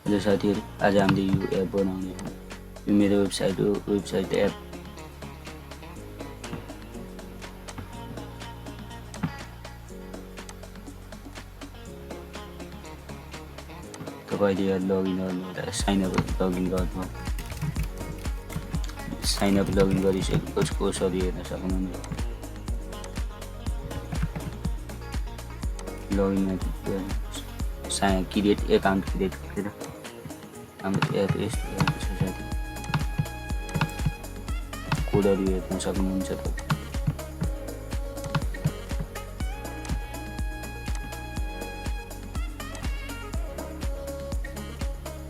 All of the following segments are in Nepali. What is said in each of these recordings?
हेलो साथीहरू, आज हामीले यो एप बनाउने हो। यो मेरो वेबसाइट हो, वेबसाइट एप। तपाईँले लगइन गर्नु, साइनअप लगइन गर्नु। साइनअप लगइन गरिसकेपछि कोर्सहरू हेर्न सक्नुहुनेछ। लगइन क्रिएट एकाउन्ट क्रिएट गरेर हाम्रो एप यस्तो गर्नु छ साथी। कोडहरू हेर्न सक्नुहुन्छ तपाईँ।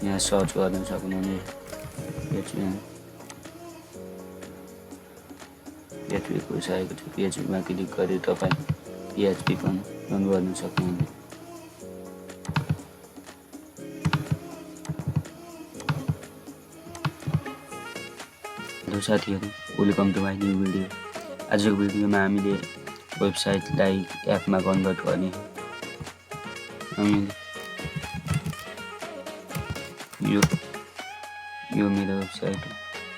यहाँ सर्च गर्न सक्नुहुनेछ। PHP खोजिसकेको छ। PHP मा क्लिक गरी तपाईँ PHP पनि रन गर्न सक्नुहुनेछ। हेलो साथीहरू, welcome to my new video. आजको भिडियोमा हामीले वेबसाइटलाई एपमा कन्भर्ट गर्ने। हामीले यो मेरो वेबसाइट हो,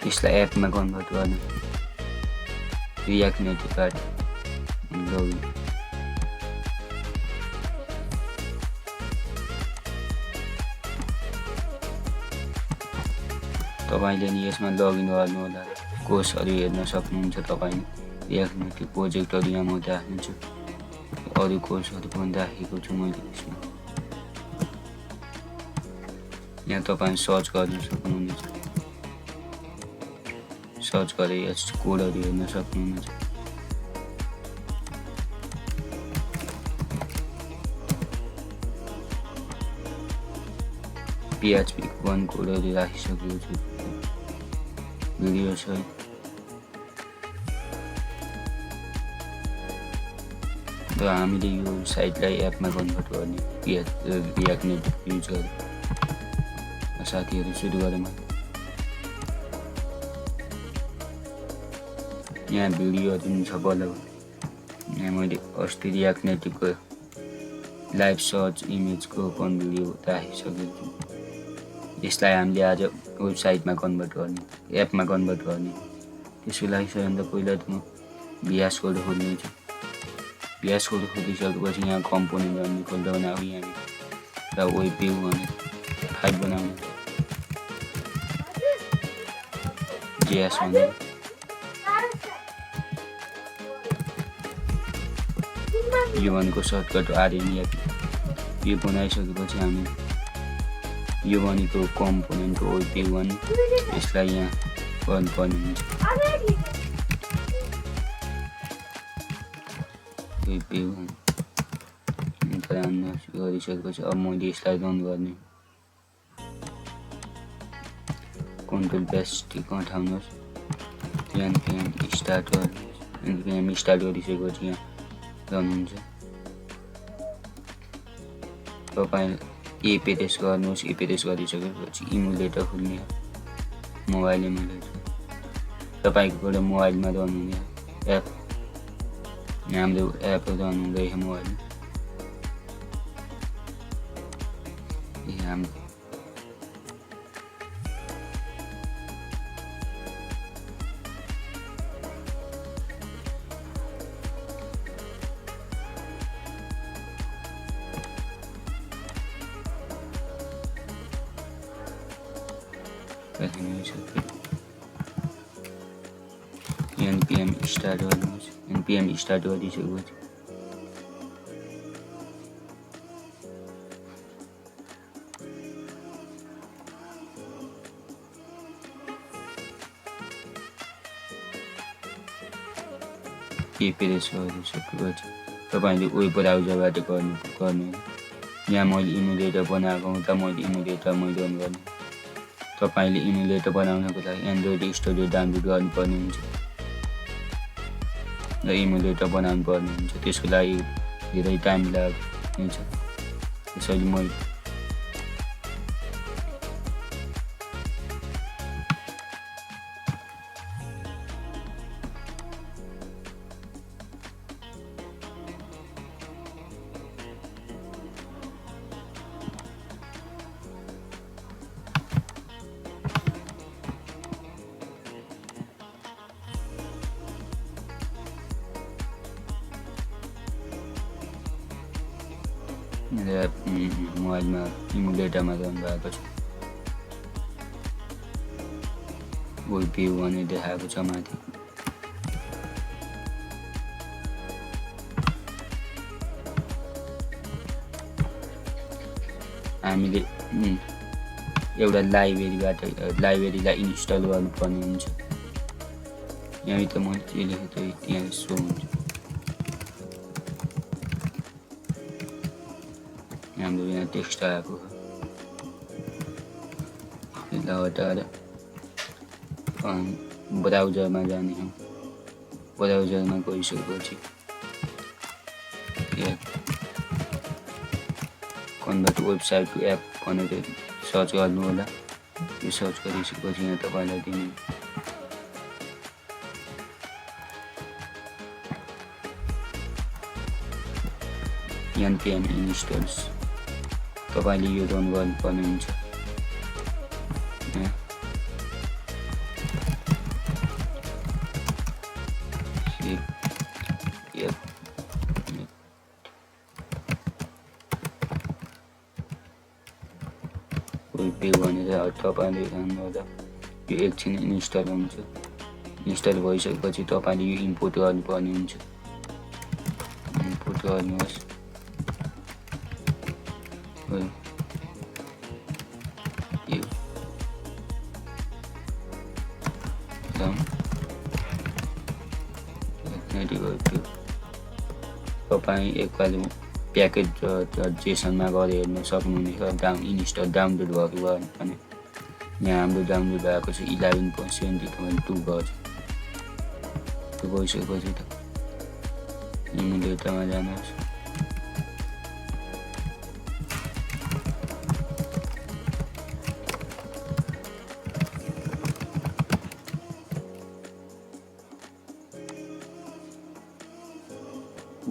यसलाई एपमा कन्भर्ट गर्ने। React native card login. तपाईँले नि यसमा लगइन गर्नु होला। कोर्सहरू हेर्न सक्नुहुन्छ। तपाईँ रियाक्ट नेटिभ प्रोजेक्टहरू यहाँ म राख्छु। अरू कोर्सहरू पनि राखेको छु मैले यसमा। यहाँ तपाईँ सर्च गर्न सक्नुहुनेछ। सर्च गरेर यस कोडहरू हेर्न सक्नुहुनेछ। PHP वन कोडहरू राखिसकेको छु भिडियो सहित। र हामीले यो साइटलाई एपमा कन्भर्ट गर्ने रियाक्ट नेटिभ युज गरेर। साथीहरू सुरु गरौँ। यहाँ भिडियोहरू पनि छ बल्ल। यहाँ मैले अस्ति रियाक्ट नेटिभको लाइभ सर्च इमेजको पनि भिडियो राखिसकेको छु। यसलाई हामीले आज वेबसाइटमा कन्भर्ट गर्ने, एपमा कन्भर्ट गर्ने। त्यसको लागि सबैभन्दा पहिला त म VS कोड खोल्नेछु। VS कोड खोलिसकेपछि यहाँ कम्पोनेन्ट खोल्दा बनाऊ। यहाँ र वेब भ्यू भने 5 बनाउने। JS भने यो भनेको सर्टकट RNF। यो बनाइसकेपछि हामी यो भनेको कम्पोनेन्ट हो वेब भ्यू। यसलाई यहाँ गर्नुपर्ने हुन्छ। वेब भ्यू गरिसकेपछि अब मैले यसलाई रन गर्ने। कन्ट्रोल बेस्टिक उठाउनुहोस्। npm स्टार्ट गर्नुहोस्। npm स्टार्ट गरिसकेपछि यहाँ रन हुन्छ। तपाईँ ए प्रेस गर्नुहोस्। ए प्रेस गरिसकेपछि इमुलेटर खोल्ने। मोबाइल इमुलेटर तपाईँकोबाट मोबाइलमा रन हुने एप। हाम्रो एप रन हुँदैछ मोबाइलमा। हाम्रो npm स्टार्ट गर्नुहोस्। npm स्टार्ट गरिसकेपछि ए प्रेस गरिसकेपछि तपाईँले वेब ब्राउजरबाट गर्ने। यहाँ मैले इमुलेटर बनाएको हुँदा मैले इमुलेटर रन गर्ने। तपाईँले इमुलेटर बनाउनको लागि एन्ड्रोइड स्टुडियो डाउनलोड गर्नुपर्ने हुन्छ र इमुलेटर बनाउनु पर्ने हुन्छ। त्यसको लागि धेरै टाइम लाग्छ। त्यसैले मैले मोबाइलमा इमुलेटरमा रन भएको छ। भ्यू भने देखाएको छ माथि। हामीले एउटा लाइब्रेरीलाई इन्स्टल गर्नुपर्ने हुन्छ। यहाँ त मैले के लेखेको त्यहाँ सो हुन्छ। हाम्रो यहाँ टेक्स्ट आएको हटाएर ब्राउजरमा जाने हो। ब्राउजरमा गइसकेपछि कन्भर्ट वेबसाइट टु एप भनेर सर्च गर्नु होला। यो सर्च गरिसकेपछि यहाँ तपाईँलाई दिने npm installs तपाईँले यो रन गर्नुपर्ने हुन्छ। भनेर तपाईँले हेर्नुहोला यो एकछिन इन्स्टल हुन्छ। इन्स्टल भइसकेपछि तपाईँले यो इम्पोर्ट गर्नुपर्ने हुन्छ। इम्पोर्ट गर्नुहोस्। तपाईँ एकपाल प्याकेज जेसनमा गएर हेर्न सक्नुहुनेछ। इन्स्टल डाउनलोड भएको भयो भने यहाँ हाम्रो डाउनलोड भएको छ 11.72 गज। त्यो भइसकेपछि त इमुलेटरमा जानुहोस्।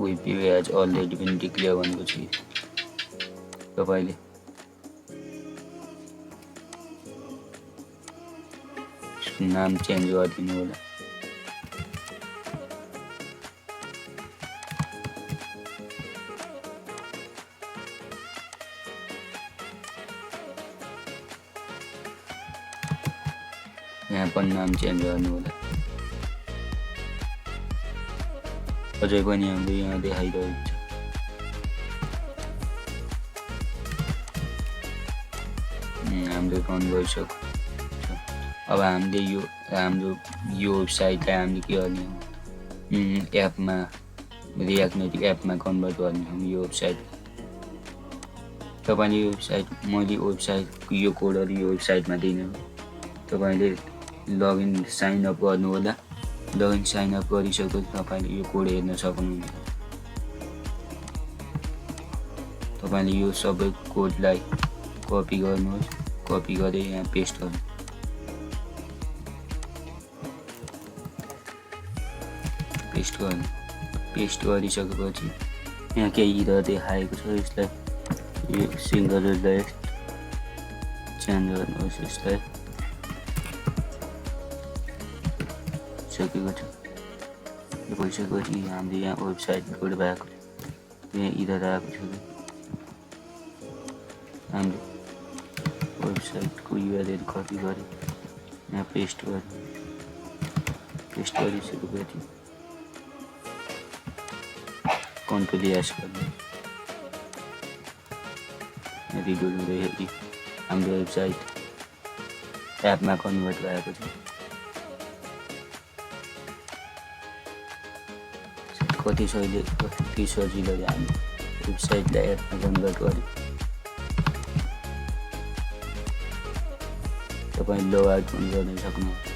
VPU has already been declared भनेको छ। तपाईँले नाम चेन्ज गरिदिनु होला। यहाँ पनि नाम चेन्ज गर्नु होला। अझै पनि हाम्रो यहाँ देखाइरहेको छ। हाम्रो रन भइसक्यो। अब हामीले हाम्रो यो वेबसाइटलाई हामीले के गर्ने हो, एपमा रियाक्ट नेटिभ एपमा कन्भर्ट गर्ने हो। यो वेबसाइट तपाईँले यो वेबसाइट मैले वेबसाइट यो कोडहरू यो वेबसाइटमा दिने हो। तपाईँले लगइन साइन अप गर्नु होला। लगइन साइन अप गरिसकेपछि तपाईँले यो कोड हेर्न सक्नुहुनेछ। तपाईँले यो सबै कोडलाई कपी गर्नुहोस्। कपी गरे यहाँ पेस्ट गर्नु। पेस्ट गरिसकेपछि यहाँ केही इरर देखाएको छ। यसलाई यो सिङ्गल लेफ्ट चेन्ज गर्नुहोस्। यसलाई सकेको छ। यो भइसकेपछि हामीले यहाँ वेबसाइट लोड भएको छ। यहाँ इरर आएको छ। हाम्रो वेबसाइटको युआरएल कपी गरे यहाँ पेस्ट गर्नु। पेस्ट गरिसकेपछि कन्ट्रोल एस गर्नु। रिलोड हुँदै हाम्रो वेबसाइट एपमा कन्भर्ट भएको छ। कति सजिलोले हामी वेबसाइटलाई एपमा कन्भर्ट गर्यो। तपाईँ लग आउट पनि गर्न सक्नुहुन्छ।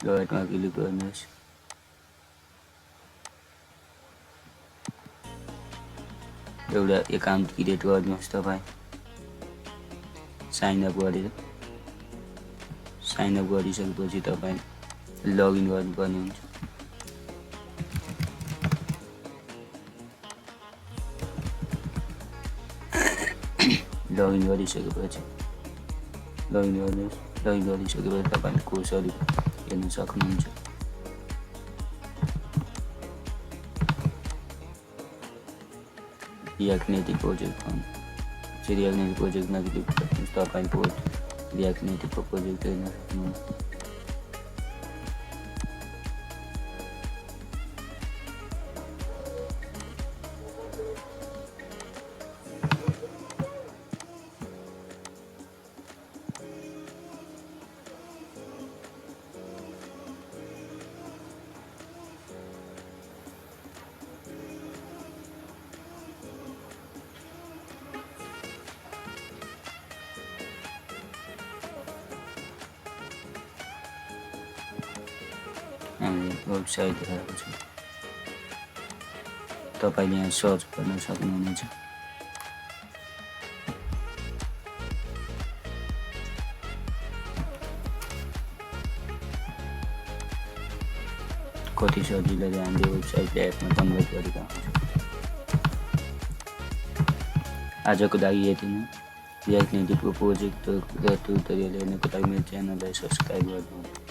लग आउटमा क्लिक गर्नुहोस्। एउटा एकाउन्ट क्रिएट गर्नुहोस्। तपाईँ साइन अप गरेर साइन अप गरिसकेपछि तपाईँ लगइन गर्नुपर्ने हुन्छ। लगइन गरिसकेपछि लगइन गर्नुहोस्। लगइन गरिसकेपछि तपाईँले कोर्सहरू हेर्न सक्नुहुन्छ। रियाक्ट नेटिभ प्रोजेक्ट चाहिँ रियाक्ट नेटिभ प्रोजेक्टमा क्लिक गर्नुहोस्। तपाईँको रियाक्ट नेटिभको प्रोजेक्ट हेर्न सक्नुहुन्छ। हामीले वेबसाइट देखाएको छ। तपाईँले यहाँ सर्च गर्न सक्नुहुनेछ। कति सजिलोले हामीले वेबसाइटलाई एपमा कन्भर्ट गरेका हुन्छौँ। आजको लागि यति नै। रियाक्ट नेटिभको प्रोजेक्ट र ट्युटोरियल हेर्नको लागि मेरो च्यानललाई सब्सक्राइब गर्नुहोला।